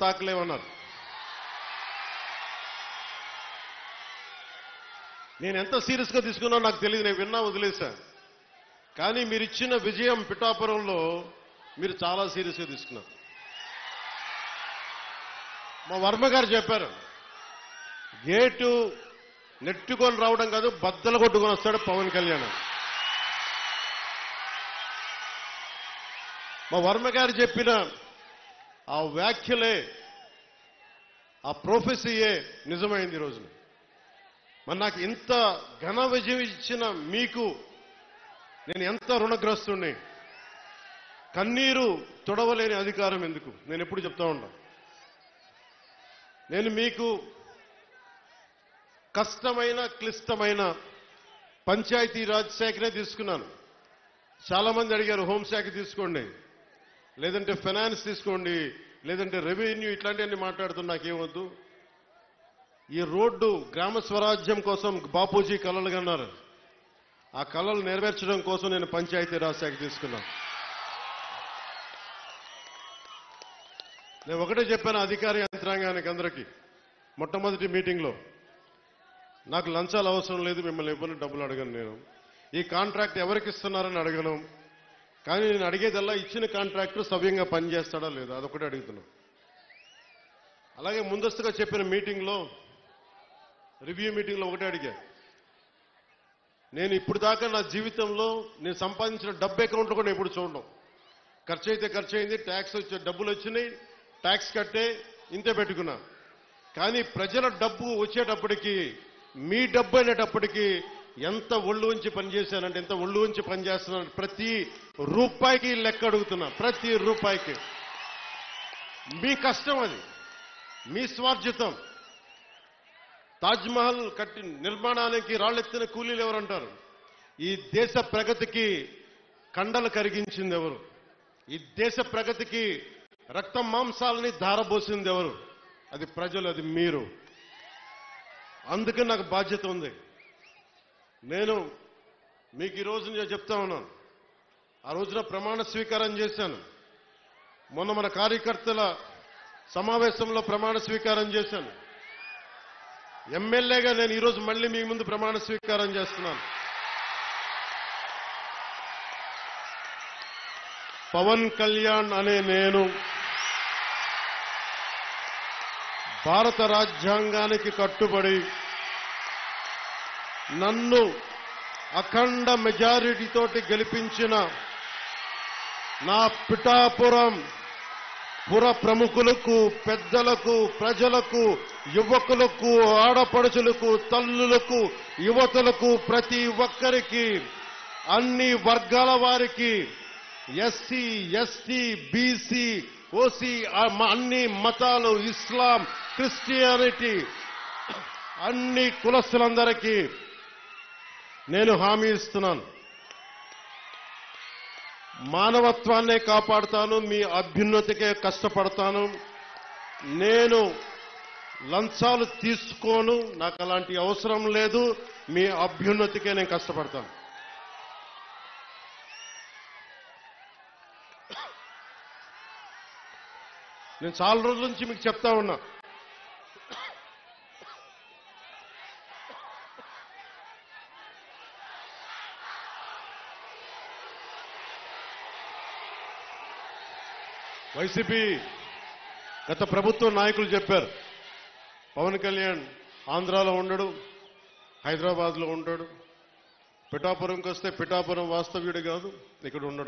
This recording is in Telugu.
తాకలేమన్నారు. నేను ఎంత సీరియస్గా తీసుకున్నా నాకు తెలియదు, నేను విన్నా వదిలేశాను. కానీ మీరు ఇచ్చిన విజయం పిఠాపురంలో మీరు చాలా సీరియస్గా తీసుకున్నారు. మా వర్మ గారు చెప్పారు, గేటు నెట్టుకొని రావడం కాదు, బద్దలు కొట్టుకొని వస్తాడు పవన్ కళ్యాణ్. మా వర్మ గారు చెప్పిన ఆ వ్యాఖ్యలే, ఆ ప్రొఫెసీయే నిజమైంది ఈ రోజున. మరి నాకు ఇంత ఘన విజయం ఇచ్చిన మీకు నేను ఎంత రుణగ్రస్తుణ్ణి. కన్నీరు తొడవలేని అధికారం ఎందుకు, నేను ఎప్పుడు చెప్తా ఉంటాను. నేను మీకు కష్టమైన క్లిష్టమైన పంచాయతీరాజ్ శాఖనే తీసుకున్నాను. చాలా మంది అడిగారు హోంశాఖ తీసుకోండి, లేదంటే ఫైనాన్స్ తీసుకోండి, లేదంటే రెవెన్యూ, ఇట్లాంటివన్నీ మాట్లాడుతున్నా నాకేమొద్దు. ఈ రోడ్డు గ్రామ స్వరాజ్యం కోసం బాపూజీ కలలు కన్నారు. ఆ కలలు నెరవేర్చడం కోసం నేను పంచాయతీరాజ్ శాఖ తీసుకున్నాను. నేను ఒకటే చెప్పాను అధికార యంత్రాంగానికి అందరికీ మొట్టమొదటి మీటింగ్లో, నాకు లంచాలు అవసరం లేదు, మిమ్మల్ని ఎవరిని డబ్బులు అడగను. నేను ఈ కాంట్రాక్ట్ ఎవరికి ఇస్తున్నారని అడగను. కానీ నేను అడిగేదల్లా ఇచ్చిన కాంట్రాక్టర్ సవ్యంగా పనిచేస్తాడా లేదా, అదొకటే అడుగుతున్నా. అలాగే ముందస్తుగా చెప్పిన మీటింగ్లో, రివ్యూ మీటింగ్లో ఒకటే అడిగా, నేను ఇప్పుడు దాకా నా జీవితంలో నేను సంపాదించిన డబ్బు అకౌంట్లో కూడా ఎప్పుడు చూడడం. ఖర్చు అయితే ఖర్చు అయింది, ట్యాక్స్ వచ్చే డబ్బులు వచ్చినాయి, ట్యాక్స్ కట్టే ఇంతే పెట్టుకున్నా. కానీ ప్రజల డబ్బు వచ్చేటప్పటికి, మీ డబ్బు అనేటప్పటికీ ఎంత ఒళ్ళు ఉంచి పనిచేశానంటే, ఎంత ఒళ్ళు ఉంచి పనిచేస్తున్నాను. ప్రతి రూపాయికి లెక్క అడుగుతున్నా, ప్రతి రూపాయికి. మీ కష్టం అది, మీ స్వార్జితం. తాజ్మహల్ కట్టి నిర్మాణానికి రాళ్లెత్తిన కూలీలు ఎవరంటారు? ఈ దేశ ప్రగతికి కండలు కరిగించింది ఎవరు? ఈ దేశ ప్రగతికి రక్త మాంసాలని ధారపోసింది ఎవరు? అది ప్రజలు, అది మీరు. అందుకే నాకు బాధ్యత ఉంది. నేను మీకు ఈ రోజు నేను చెప్తా ఉన్నాను, ఆ రోజున ప్రమాణ స్వీకారం చేశాను. మొన్న మన కార్యకర్తల సమావేశంలో ప్రమాణ స్వీకారం చేశాను. ఎమ్మెల్యేగా నేను ఈరోజు మళ్ళీ మీ ముందు ప్రమాణ స్వీకారం చేస్తున్నాను. పవన్ కళ్యాణ్ అనే నేను భారత రాజ్యాంగానికి కట్టుబడి నన్ను అఖండ మెజారిటీతోటి గెలిపించిన నా పిఠాపురం పుర ప్రముఖులకు, పెద్దలకు, ప్రజలకు, యువకులకు, ఆడపడుచులకు, తల్లులకు, యువతులకు, ప్రతి ఒక్కరికి, అన్ని వర్గాల వారికి, ఎస్సీ, ఎస్టీ, బీసీ, ఓసీ, అన్ని మతాలు, ఇస్లాం, క్రిస్టియానిటీ, అన్ని కులస్తులందరికీ నేను హామీ ఇస్తున్నాను. మానవత్వాన్నే కాపాడుతాను, మీ అభ్యున్నతికే కష్టపడతాను. నేను లంచాలు తీసుకోను, నాకు అలాంటి అవసరం లేదు. మీ అభ్యున్నతికే నేను కష్టపడతాను. నేను చాలా రోజుల నుంచి మీకు చెప్తా ఉన్నా, వైసీపీ గత ప్రభుత్వ నాయకులు చెప్పారు, పవన్ కళ్యాణ్ ఆంధ్రాలో ఉండడు, హైదరాబాద్లో ఉంటాడు, పిఠాపురంకి వస్తే పిఠాపురం వాస్తవ్యుడు కాదు, ఇక్కడ ఉండడు.